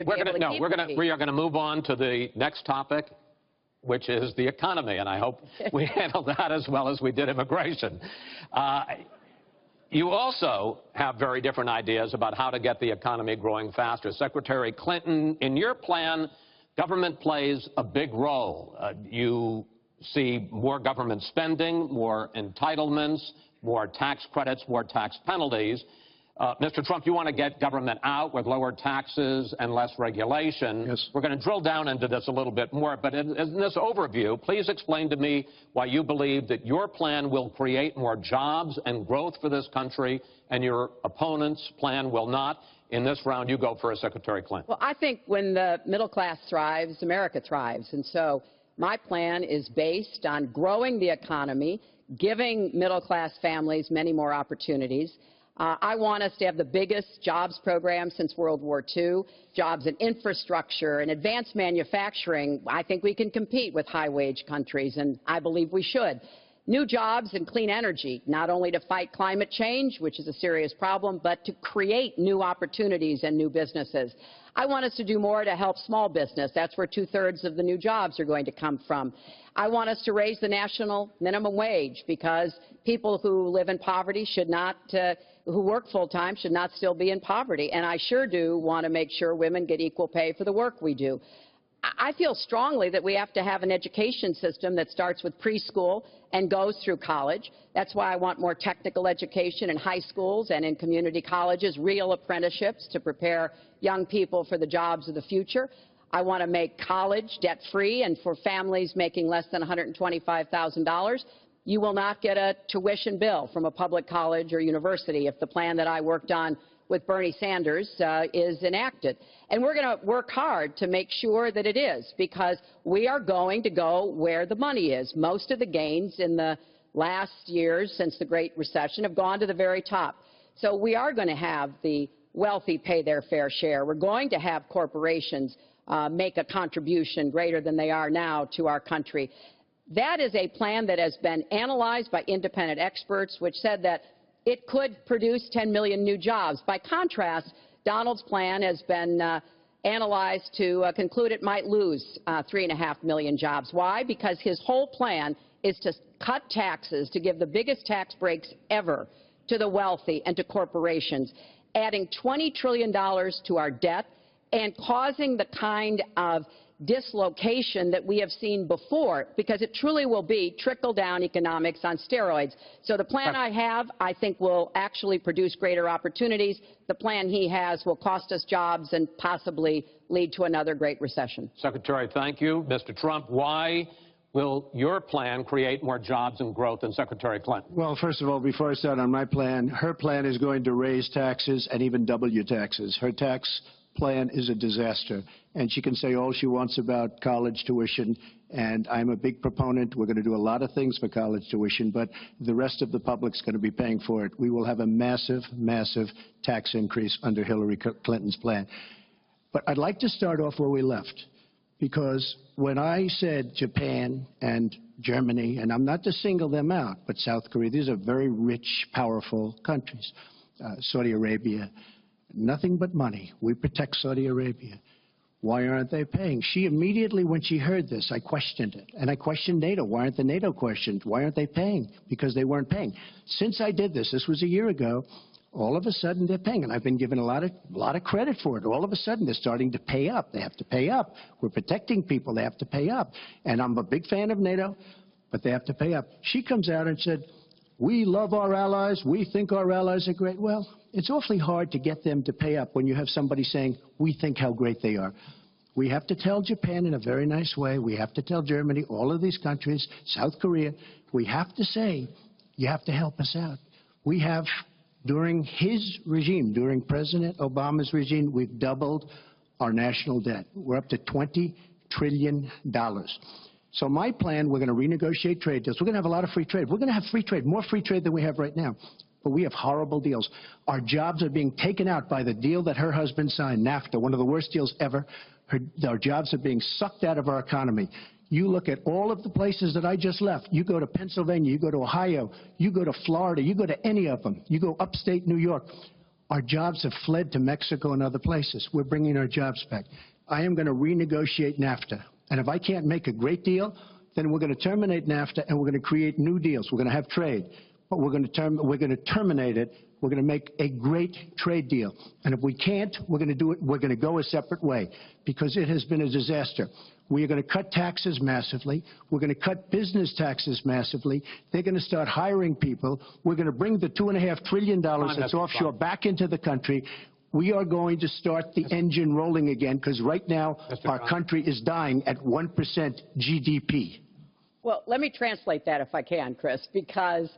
We are going to move on to the next topic, which is the economy, and I hope we handle that as well as we did immigration. You also have very different ideas about how to get the economy growing faster. Secretary Clinton, in your plan, government plays a big role. You see more government spending, more entitlements, more tax credits, more tax penalties. Mr. Trump, you want to get government out with lower taxes and less regulation. Yes. We're going to drill down into this a little bit more, but in this overview, please explain to me why you believe that your plan will create more jobs and growth for this country and your opponent's plan will not. In this round, you go first, Secretary Clinton. Well, I think when the middle class thrives, America thrives. And so my plan is based on growing the economy, giving middle class families many more opportunities. I want us to have the biggest jobs program since World War II, jobs in infrastructure and advanced manufacturing. I think we can compete with high-wage countries, and I believe we should. New jobs and clean energy, not only to fight climate change, which is a serious problem, but to create new opportunities and new businesses. I want us to do more to help small business. That's where 2/3 of the new jobs are going to come from. I want us to raise the national minimum wage because people who live in poverty should not, who work full-time should not still be in poverty. And I sure do want to make sure women get equal pay for the work we do. I feel strongly that we have to have an education system that starts with preschool and goes through college. That's why I want more technical education in high schools and in community colleges, real apprenticeships to prepare young people for the jobs of the future. I want to make college debt-free, and for families making less than $125,000, you will not get a tuition bill from a public college or university if the plan that I worked on with Bernie Sanders is enacted. And we're going to work hard to make sure that it is, because we are going to go where the money is. Most of the gains in the last years since the Great Recession have gone to the very top. So we are going to have the wealthy pay their fair share. We're going to have corporations make a contribution greater than they are now to our country. That is a plan that has been analyzed by independent experts, which said that it could produce 10 million new jobs. By contrast, Donald's plan has been analyzed to conclude it might lose 3.5 million jobs. Why? Because his whole plan is to cut taxes, to give the biggest tax breaks ever to the wealthy and to corporations, adding $20 trillion to our debt and causing the kind of dislocation that we have seen before, because it truly will be trickle-down economics on steroids. So the plan I have, I think, will actually produce greater opportunities. The plan he has will cost us jobs and possibly lead to another Great Recession. Secretary, thank you. Mr. Trump, why will your plan create more jobs and growth than Secretary Clinton? Well, first of all, before I start on my plan, her plan is going to raise taxes and even double your taxes. Her tax plan is a disaster, and she can say all she wants about college tuition, and I'm a big proponent. We're going to do a lot of things for college tuition, but the rest of the public's going to be paying for it. We will have a massive, massive tax increase under Hillary Clinton's plan. But I'd like to start off where we left, because when I said Japan and Germany, and I'm not to single them out, but South Korea, these are very rich, powerful countries. Saudi Arabia, nothing but money. We protect Saudi Arabia. Why aren't they paying? She immediately, when she heard this, I questioned it. And I questioned NATO. Why aren't the NATO questioned? Why aren't they paying? Because they weren't paying. Since I did this, this was a year ago, all of a sudden they're paying. And I've been given a lot of credit for it. All of a sudden they're starting to pay up. They have to pay up. We're protecting people. They have to pay up. And I'm a big fan of NATO, but they have to pay up. She comes out and said, we love our allies. We think our allies are great. Well, it's awfully hard to get them to pay up when you have somebody saying, we think how great they are. We have to tell Japan in a very nice way. We have to tell Germany, all of these countries, South Korea. We have to say, you have to help us out. We have, during his regime, during President Obama's regime, we've doubled our national debt. We're up to $20 trillion. So my plan, we're going to renegotiate trade deals. We're going to have a lot of free trade. We're going to have free trade, more free trade than we have right now. But we have horrible deals. Our jobs are being taken out by the deal that her husband signed, NAFTA, one of the worst deals ever. Our jobs are being sucked out of our economy. You look at all of the places that I just left. You go to Pennsylvania, you go to Ohio, you go to Florida, you go to any of them. You go upstate New York. Our jobs have fled to Mexico and other places. We're bringing our jobs back. I am going to renegotiate NAFTA. And if I can't make a great deal, then we're going to terminate NAFTA and we're going to create new deals. We're going to have trade, but we're going to terminate it. We're going to make a great trade deal. And if we can't, we're going to do it. We're going to go a separate way because it has been a disaster. We are going to cut taxes massively. We're going to cut business taxes massively. They're going to start hiring people. We're going to bring the $2.5 trillion that's offshore back into the country. We are going to start the engine rolling again because right now our country is dying at 1% GDP. Well, let me translate that if I can, Chris, because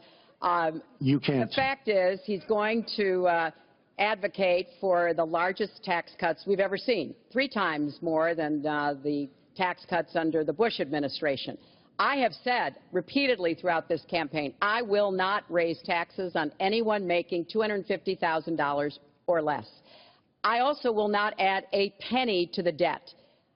you can't. The fact is he's going to advocate for the largest tax cuts we've ever seen, 3 times more than the tax cuts under the Bush administration. I have said repeatedly throughout this campaign, I will not raise taxes on anyone making $250,000 or less. I also will not add a penny to the debt.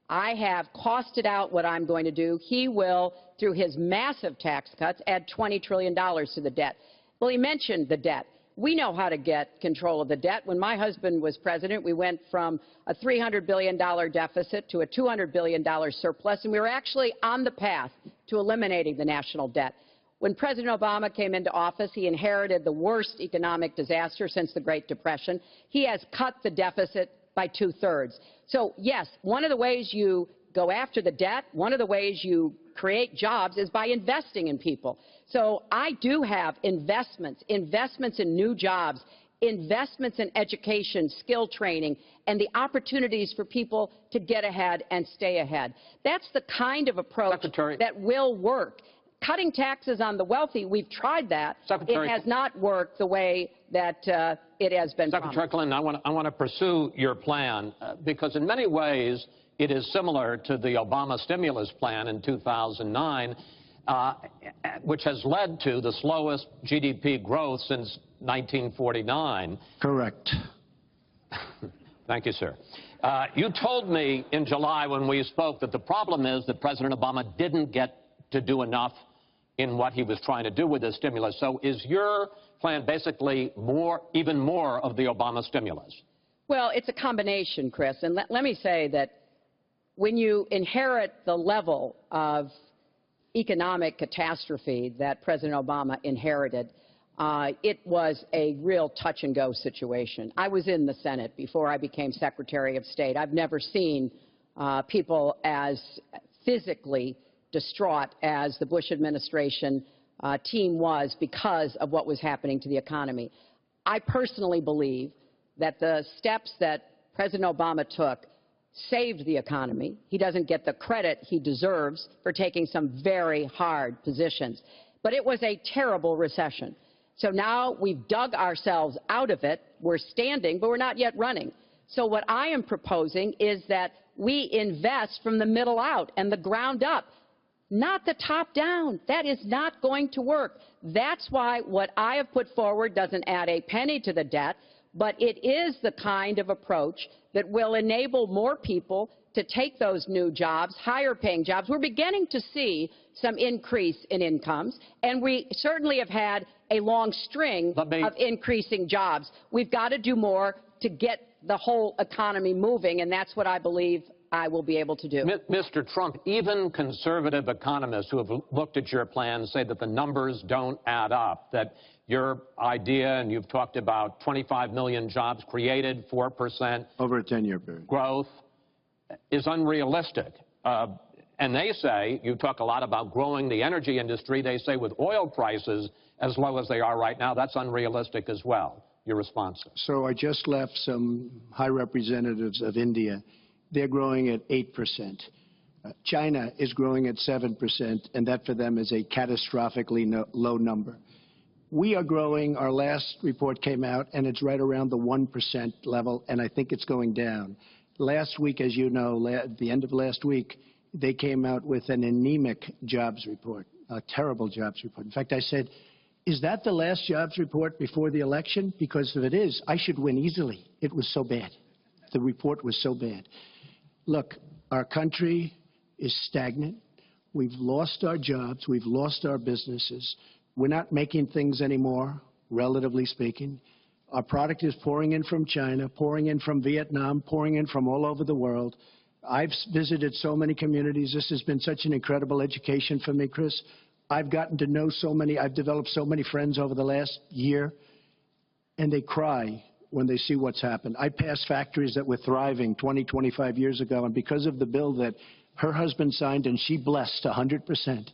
I have costed out what I'm going to do. He will, through his massive tax cuts, add $20 trillion to the debt. Well, he mentioned the debt. We know how to get control of the debt. When my husband was president, we went from a $300 billion deficit to a $200 billion surplus, and we were actually on the path to eliminating the national debt. When President Obama came into office, he inherited the worst economic disaster since the Great Depression. He has cut the deficit by 2/3. So, yes, one of the ways you go after the debt, one of the ways you create jobs is by investing in people. So I do have investments in new jobs, investments in education, skill training, and the opportunities for people to get ahead and stay ahead. That's the kind of approach that will work. Cutting taxes on the wealthy, we've tried that. It has not worked the way that it has been promised. Secretary Clinton, I want to pursue your plan because in many ways it is similar to the Obama stimulus plan in 2009, which has led to the slowest GDP growth since 1949. Correct. Thank you, sir. You told me in July when we spoke that the problem is that President Obama didn't get to do enough in what he was trying to do with this stimulus. So is your plan basically even more of the Obama stimulus? Well, it's a combination, Chris. And let me say that when you inherit the level of economic catastrophe that President Obama inherited, it was a real touch-and-go situation. I was in the Senate before I became Secretary of State. I've never seen people as physically distraught as the Bush administration team was because of what was happening to the economy. I personally believe that the steps that President Obama took saved the economy. He doesn't get the credit he deserves for taking some very hard positions. But it was a terrible recession. So now we've dug ourselves out of it. We're standing, but we're not yet running. So what I am proposing is that we invest from the middle out and the ground up, not the top down. That is not going to work. That's why what I have put forward doesn't add a penny to the debt, but it is the kind of approach that will enable more people to take those new jobs, higher paying jobs. We're beginning to see some increase in incomes, and we certainly have had a long string of increasing jobs. We've got to do more to get the whole economy moving, and that's what I believe I will be able to do. Mr. Trump, even conservative economists who have looked at your plan say that the numbers don't add up, that your idea, and you've talked about 25 million jobs created, 4% over a 10-year period growth, is unrealistic. And they say, you talk a lot about growing the energy industry, they say with oil prices as low as they are right now, that's unrealistic as well. Your response? So I just left some high representatives of India. They're growing at 8%. China is growing at 7%, and that for them is a catastrophically low number. We are growing. Our last report came out, and it's right around the 1% level, and I think it's going down. Last week, as you know, at the end of last week, they came out with an anemic jobs report, a terrible jobs report. In fact, I said, is that the last jobs report before the election? Because if it is, I should win easily. It was so bad. The report was so bad. Look, our country is stagnant. We've lost our jobs. We've lost our businesses. We're not making things anymore, relatively speaking. Our product is pouring in from China, pouring in from Vietnam, pouring in from all over the world. I've visited so many communities. This has been such an incredible education for me, Chris. I've gotten to know so many. I've developed so many friends over the last year, and they cry when they see what's happened. I passed factories that were thriving 20, 25 years ago, and because of the bill that her husband signed and she blessed 100%,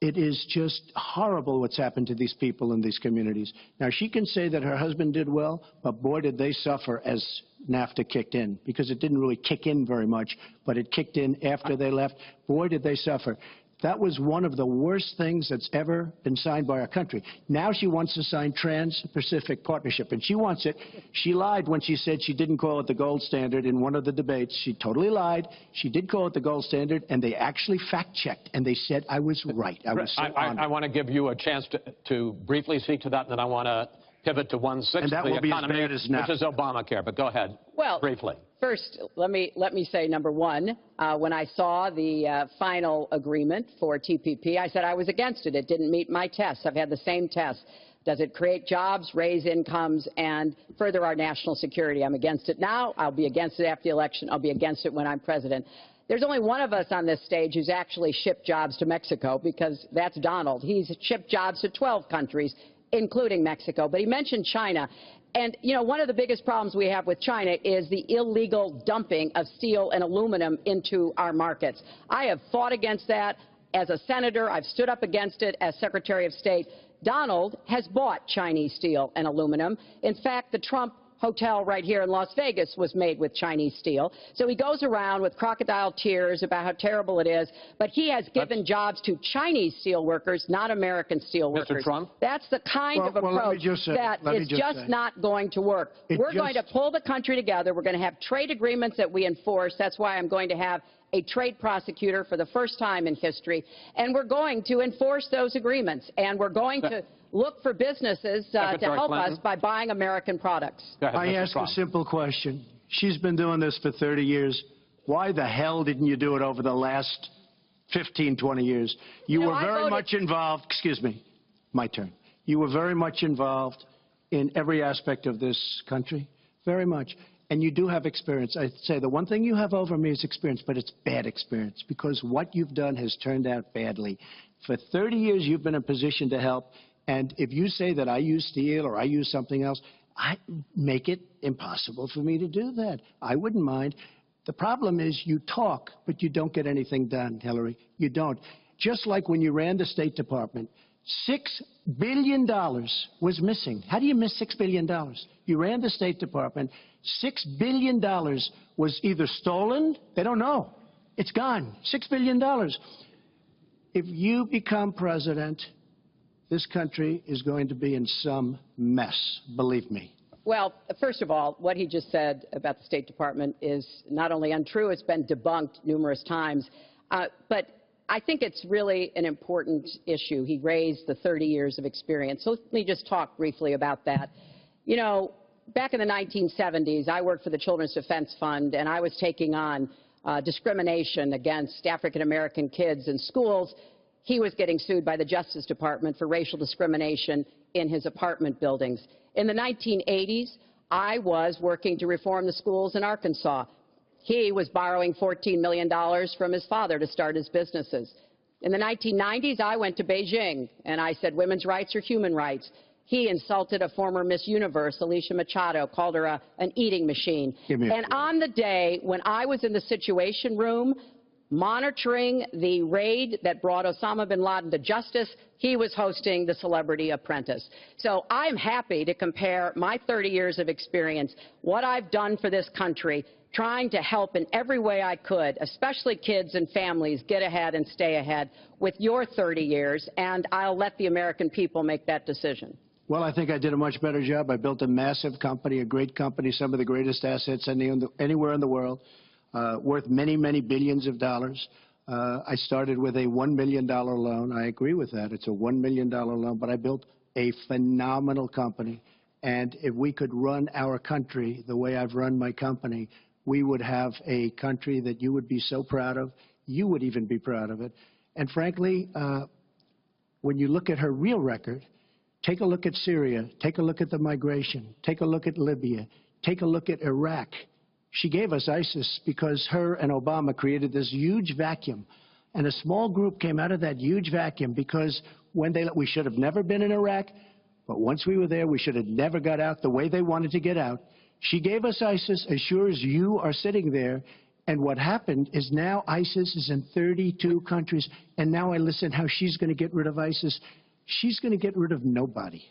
it is just horrible what's happened to these people in these communities. Now, she can say that her husband did well, but boy, did they suffer as NAFTA kicked in, because it didn't really kick in very much, but it kicked in after they left. Boy, did they suffer. That was one of the worst things that's ever been signed by our country. Now she wants to sign Trans-Pacific Partnership, and she wants it. She lied when she said she didn't call it the gold standard in one of the debates. She totally lied. She did call it the gold standard, and they actually fact-checked, and they said I was right. I was so honored. I want to give you a chance to briefly speak to that, and then I want to pivot to 1/6 of the economy, which is Obamacare. But go ahead, briefly. First, let me say, number one, when I saw the final agreement for TPP, I said I was against it. It didn't meet my tests. I've had the same tests. Does it create jobs, raise incomes, and further our national security? I'm against it now. I'll be against it after the election. I'll be against it when I'm president. There's only one of us on this stage who's actually shipped jobs to Mexico, because that's Donald. He's shipped jobs to 12 countries, including Mexico. But he mentioned China. And, you know, one of the biggest problems we have with China is the illegal dumping of steel and aluminum into our markets. I have fought against that as a senator. I've stood up against it as Secretary of State. Donald has bought Chinese steel and aluminum. In fact, the Trump hotel right here in Las Vegas was made with Chinese steel. So he goes around with crocodile tears about how terrible it is, but he has given jobs to Chinese steel workers, not American steel workers. Mr. Trump? That's the kind of approach that is just not going to work. We're going to pull the country together. We're going to have trade agreements that we enforce. That's why I'm going to have a trade prosecutor for the first time in history, and we're going to enforce those agreements, and we're going to look for businesses to help us by buying American products. I ask a simple question. She's been doing this for 30 years. Why the hell didn't you do it over the last 15, 20 years? You were very much involved. Excuse me. My turn. You were very much involved in every aspect of this country. Very much. And you do have experience. I'd say the one thing you have over me is experience, but it's bad experience, because what you've done has turned out badly. For 30 years, you've been in a position to help. And if you say that I use steel or I use something else, I make it impossible for me to do that. I wouldn't mind. The problem is you talk, but you don't get anything done, Hillary. You don't. Just like when you ran the State Department, $6 billion was missing. How do you miss $6 billion? You ran the State Department. $6 billion was either stolen. They don't know. It's gone. $6 billion. If you become president, this country is going to be in some mess, believe me. Well, first of all, what he just said about the State Department is not only untrue, it's been debunked numerous times. But I think it's really an important issue. He raised the 30 years of experience. So let me just talk briefly about that. You know, back in the 1970s, I worked for the Children's Defense Fund, and I was taking on discrimination against African-American kids in schools. He was getting sued by the Justice Department for racial discrimination in his apartment buildings. In the 1980s, I was working to reform the schools in Arkansas. He was borrowing $14 million from his father to start his businesses. In the 1990s, I went to Beijing, and I said women's rights are human rights. He insulted a former Miss Universe, Alicia Machado, called her an eating machine. And on the day when I was in the Situation Room, monitoring the raid that brought Osama bin Laden to justice, he was hosting the Celebrity Apprentice. So I'm happy to compare my 30 years of experience, what I've done for this country, trying to help in every way I could, especially kids and families, get ahead and stay ahead, with your 30 years, and I'll let the American people make that decision. Well, I think I did a much better job. I built a massive company, a great company, some of the greatest assets anywhere in the world. Worth many, many billions of dollars. I started with a $1 million loan. I agree with that. It's a $1 million loan, but I built a phenomenal company. And if we could run our country the way I've run my company, we would have a country that you would be so proud of. You would even be proud of it. And frankly, when you look at her real record, Take a look at Syria. Take a look at the migration. Take a look at Libya. Take a look at Iraq. She gave us ISIS because her and Obama created this huge vacuum. And a small group came out of that huge vacuum because we should have never been in Iraq, but once we were there, we should have never got out the way they wanted to get out. She gave us ISIS as sure as you are sitting there. And what happened is now ISIS is in 32 countries. And now I listen how she's going to get rid of ISIS. She's going to get rid of nobody.